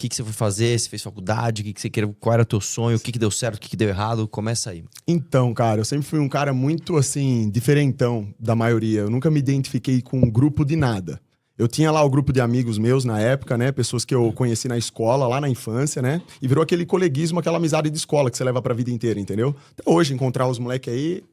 que você foi fazer? Você fez faculdade? Que você queria, qual era o teu sonho? O que deu certo? O que deu errado? Começa aí. Então, cara, eu sempre fui um cara muito, assim, diferentão da maioria. Eu nunca me identifiquei com um grupo de nada. Eu tinha lá o grupo de amigos meus na época, né? Pessoas que eu conheci na escola, lá na infância, né? E virou aquele coleguismo, aquela amizade de escola que você leva pra vida inteira, entendeu? Até hoje, encontrar os moleques aí,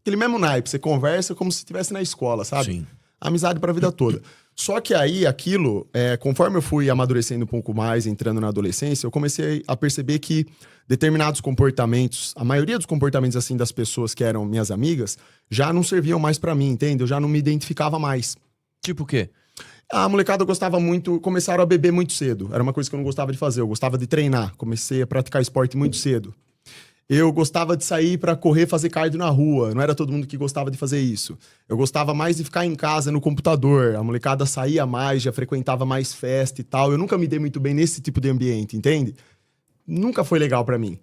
aquele mesmo naipe. Você conversa como se estivesse na escola, sabe? Sim. Amizade pra vida toda. Só que aí, aquilo, conforme eu fui amadurecendo um pouco mais, entrando na adolescência, eu comecei a perceber que determinados comportamentos, a maioria dos comportamentos, assim, das pessoas que eram minhas amigas, já não serviam mais pra mim, entende? Eu já não me identificava mais. Tipo o quê? A molecada gostava muito, começaram a beber muito cedo. Era uma coisa que eu não gostava de fazer, eu gostava de treinar. Comecei a praticar esporte muito cedo. Eu gostava de sair pra correr, fazer cardio na rua. Não era todo mundo que gostava de fazer isso. Eu gostava mais de ficar em casa, no computador. A molecada saía mais, já frequentava mais festa e tal. Eu nunca me dei muito bem nesse tipo de ambiente, entende? Nunca foi legal pra mim.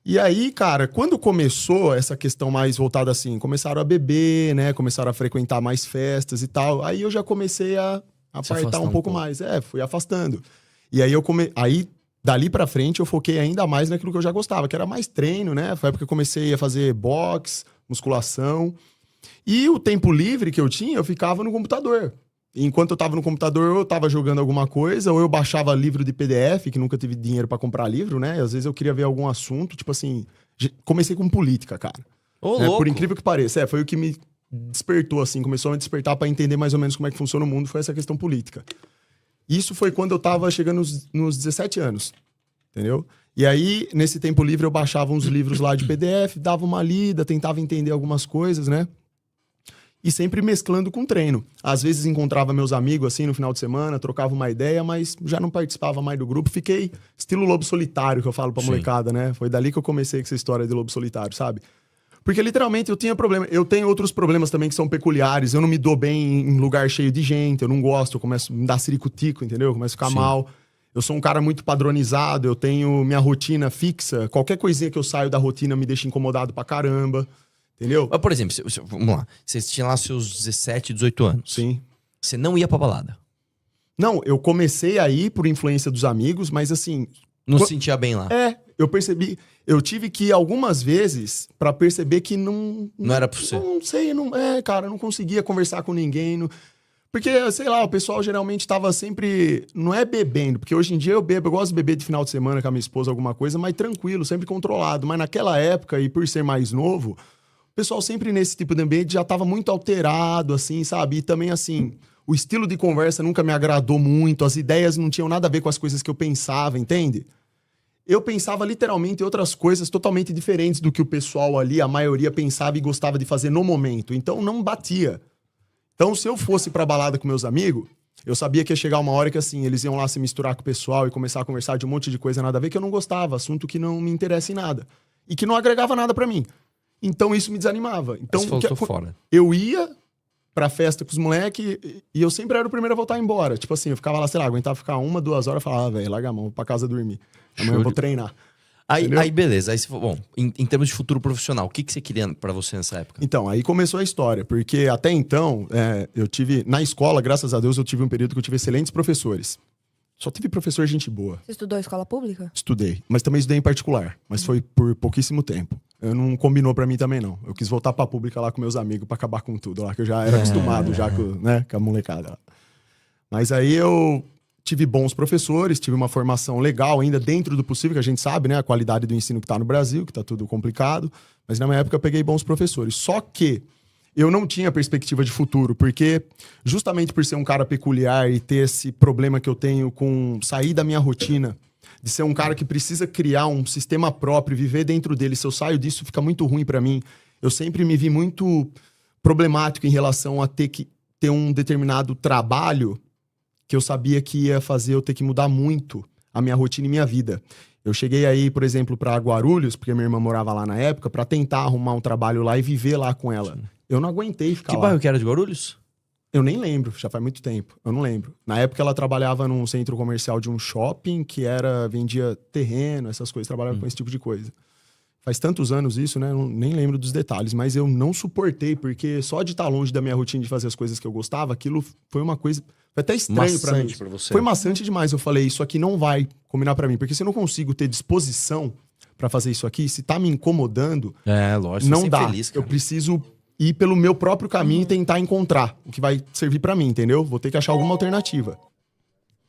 E aí, cara, quando começou essa questão mais voltada assim, começaram a beber, né? Começaram a frequentar mais festas e tal. Aí eu já comecei a apartar um pouco mais. Fui afastando. E aí dali pra frente, eu foquei ainda mais naquilo que eu já gostava, que era mais treino, né? Foi a época que eu comecei a fazer boxe, musculação. E o tempo livre que eu tinha, eu ficava no computador. E enquanto eu tava no computador, eu tava jogando alguma coisa, ou eu baixava livro de PDF, que nunca tive dinheiro pra comprar livro, né? E às vezes eu queria ver algum assunto, tipo assim... Comecei com política, cara. Ô, né? louco. Por incrível que pareça. Foi o que me despertou, assim. Começou a me despertar pra entender mais ou menos como é que funciona o mundo, foi essa questão política. Isso foi quando eu tava chegando nos 17 anos, entendeu? E aí, nesse tempo livre, eu baixava uns livros lá de PDF, dava uma lida, tentava entender algumas coisas, né? E sempre mesclando com treino. Às vezes encontrava meus amigos, assim, no final de semana, trocava uma ideia, mas já não participava mais do grupo. Fiquei estilo lobo solitário, que eu falo pra molecada, né? Foi dali que eu comecei com essa história de lobo solitário, sabe? Porque, literalmente, eu tinha problema. Eu tenho outros problemas também que são peculiares. Eu não me dou bem em lugar cheio de gente, eu não gosto, eu começo a me dar ciricutico, entendeu? Eu começo a ficar mal. Eu sou um cara muito padronizado, eu tenho minha rotina fixa. Qualquer coisinha que eu saio da rotina me deixa incomodado pra caramba, entendeu? Mas, por exemplo, vamos lá. Você tinha lá seus 17, 18 anos. Sim. Você não ia pra balada. Não, eu comecei a ir por influência dos amigos, mas assim... Não se sentia bem lá. Eu percebi... Eu tive que ir algumas vezes pra perceber que não... Não era pra você. Não sei, cara, eu não conseguia conversar com ninguém. Porque, sei lá, o pessoal geralmente tava sempre... Não é bebendo, porque hoje em dia eu bebo, eu gosto de beber de final de semana com a minha esposa, alguma coisa, mas tranquilo, sempre controlado. Mas naquela época, e por ser mais novo, o pessoal sempre nesse tipo de ambiente já tava muito alterado, assim, sabe? E também, assim, o estilo de conversa nunca me agradou muito, as ideias não tinham nada a ver com as coisas que eu pensava, entende? Eu pensava literalmente em outras coisas totalmente diferentes do que o pessoal ali, a maioria, pensava e gostava de fazer no momento. Então, não batia. Então, se eu fosse pra balada com meus amigos, eu sabia que ia chegar uma hora que, assim, eles iam lá se misturar com o pessoal e começar a conversar de um monte de coisa nada a ver que eu não gostava, assunto que não me interessa em nada. E que não agregava nada pra mim. Então, isso me desanimava. Então, fora. Eu ia pra festa com os moleques e eu sempre era o primeiro a voltar embora. Tipo assim, eu ficava lá, sei lá, aguentava ficar 1, 2 horas e falava, velho, larga a mão, vou pra casa dormir. Amanhã eu vou treinar. Aí beleza. Aí você falou, bom, em termos de futuro profissional, o que você queria pra você nessa época? Então, aí começou a história, porque até então, eu tive, na escola, graças a Deus, eu tive um período que eu tive excelentes professores. Só tive professor gente boa. Você estudou escola pública? Estudei, mas também estudei em particular, mas foi por pouquíssimo tempo. Eu não combinou pra mim também, não. Eu quis voltar pra pública lá com meus amigos pra acabar com tudo lá, que eu já era acostumado já com a molecada lá. Mas aí eu tive bons professores, tive uma formação legal ainda dentro do possível, que a gente sabe, né? A qualidade do ensino que tá no Brasil, que tá tudo complicado. Mas na minha época eu peguei bons professores. Só que eu não tinha perspectiva de futuro, porque justamente por ser um cara peculiar e ter esse problema que eu tenho com sair da minha rotina, de ser um cara que precisa criar um sistema próprio, viver dentro dele, se eu saio disso fica muito ruim pra mim. Eu sempre me vi muito problemático em relação a ter que ter um determinado trabalho que eu sabia que ia fazer eu ter que mudar muito a minha rotina e minha vida. Eu cheguei aí, por exemplo, pra Guarulhos, porque minha irmã morava lá na época, pra tentar arrumar um trabalho lá e viver lá com ela. Sim. Eu não aguentei ficar lá. Que bairro que era de Guarulhos? Eu nem lembro, já faz muito tempo. Eu não lembro. Na época ela trabalhava num centro comercial de um shopping que vendia terreno, essas coisas, trabalhava com esse tipo de coisa. Faz tantos anos isso, né? Eu nem lembro dos detalhes, mas eu não suportei, porque só de estar longe da minha rotina de fazer as coisas que eu gostava, aquilo foi uma coisa... Foi até estranho pra mim. Maçante pra você. Foi maçante demais. Eu falei, isso aqui não vai combinar pra mim, porque se eu não consigo ter disposição pra fazer isso aqui, se tá me incomodando, lógico. não dá. Feliz, eu preciso ir pelo meu próprio caminho e tentar encontrar o que vai servir pra mim, entendeu? Vou ter que achar alguma alternativa.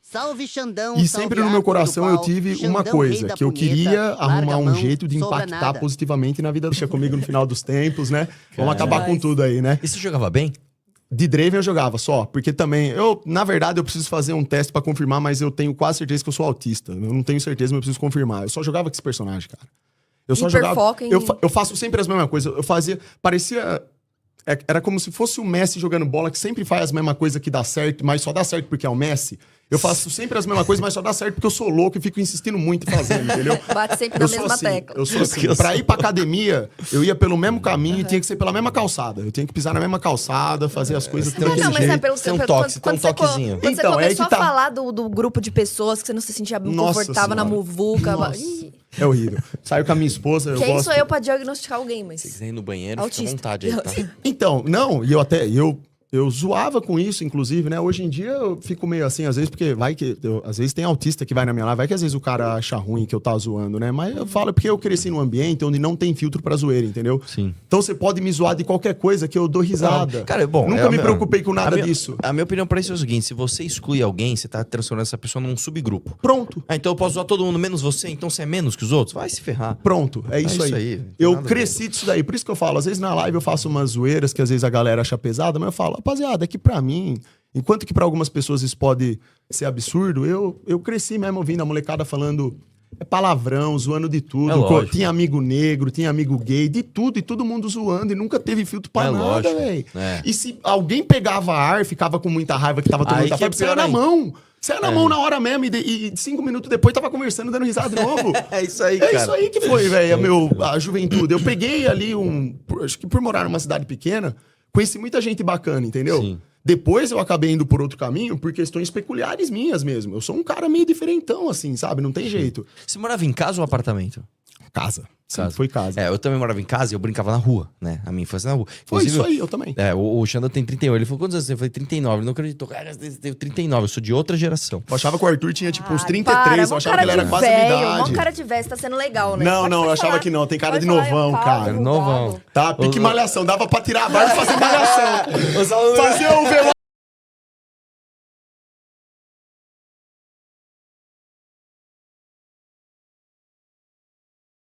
Salve Xandão, E sempre no meu coração eu tive uma coisa, que eu queria arrumar um jeito de sobra impactar nada. positivamente na vida. Deixa comigo no final dos tempos, né? Vamos acabar com tudo aí, né? E você jogava bem? De Draven eu jogava só, porque também, na verdade, eu preciso fazer um teste pra confirmar, mas eu tenho quase certeza que eu sou autista. Eu não tenho certeza, mas eu preciso confirmar. Eu só jogava com esse personagem, cara. Eu só jogava. Eu faço sempre as mesmas coisas. Eu fazia. Parecia. Era como se fosse o Messi jogando bola, que sempre faz as mesmas coisas que dá certo, mas só dá certo porque é o Messi. Eu faço sempre as mesmas coisas, mas só dá certo porque eu sou louco e fico insistindo muito em fazendo, entendeu? Bate sempre na mesma assim, tecla. Eu sou assim. Pra ir pra academia, eu ia pelo mesmo caminho e tinha que ser pela mesma calçada. Eu tinha que pisar na mesma calçada, fazer as coisas tudo daquele jeito. Tem um toque, tem um toquezinho. Quando Então, você é começou que tá. a falar do grupo de pessoas que você não se sentia Nossa confortável na Senhora. muvuca. Nossa. Ih, É horrível. Saio com a minha esposa, eu quem gosto... sou eu pra diagnosticar alguém, Se mas... quiser ir no banheiro, Autista. fica à vontade aí, tá? Então, não, e eu zoava com isso, inclusive, né? Hoje em dia eu fico meio assim, às vezes, porque vai que... às vezes tem autista que vai na minha live, vai que às vezes o cara acha ruim que eu tá zoando, né? Mas eu falo porque eu cresci num ambiente onde não tem filtro pra zoeira, entendeu? Sim. Então você pode me zoar de qualquer coisa que eu dou risada. Cara, bom... Nunca me preocupei com nada disso. A minha opinião pra isso é o seguinte, se você exclui alguém, você tá transformando essa pessoa num subgrupo. Pronto. Então eu posso zoar todo mundo menos você, então você é menos que os outros? Vai se ferrar. Pronto, é isso isso aí. aí, não tem Eu nada a cresci disso daí. Por isso que eu falo, às vezes na live eu faço umas zoeiras que às vezes a galera acha pesada, mas eu falo, rapaziada, é que pra mim, enquanto que pra algumas pessoas isso pode ser absurdo, eu cresci mesmo ouvindo a molecada falando palavrão, zoando de tudo. É lógico. Tinha amigo negro, tinha amigo gay, de tudo, e todo mundo zoando, e nunca teve filtro pra É nada, lógico. velho. É. E se alguém pegava ar, ficava com muita raiva que tava todo Aí mundo que é você era pior na ainda. mão. Você era na mão na hora mesmo, e 5 minutos depois tava conversando, dando risada de novo. É isso aí, É cara. isso aí que foi, velho, a juventude. Eu peguei ali acho que por morar numa cidade pequena, conheci muita gente bacana, entendeu? Sim. Depois eu acabei indo por outro caminho por questões peculiares minhas mesmo. Eu sou um cara meio diferentão, assim, sabe? Não tem jeito. Você morava em casa ou apartamento? Casa. Sim, Casa. foi casa. É, eu também morava em casa e eu brincava na rua, né? A minha infância na rua. Foi Inclusive, isso aí, eu também. O Xandão tem 31. Ele falou, quantos anos você tem? Eu falei, 39. Ele não acreditou. Cara, eu tenho 39. Eu sou de outra geração. Eu achava que o Arthur tinha, tipo, uns Ai, 33. para, Eu achava que ele era quase a minha idade. Mó cara de velho, você tá sendo legal, né? Não, Pode eu achava falar. que não. Tem cara Pode de falar, novão, calmo, cara. Novão. bravo. Tá, pique malhação. Dava pra tirar a barba e fazer malhação. Os alunos- Fazer o velório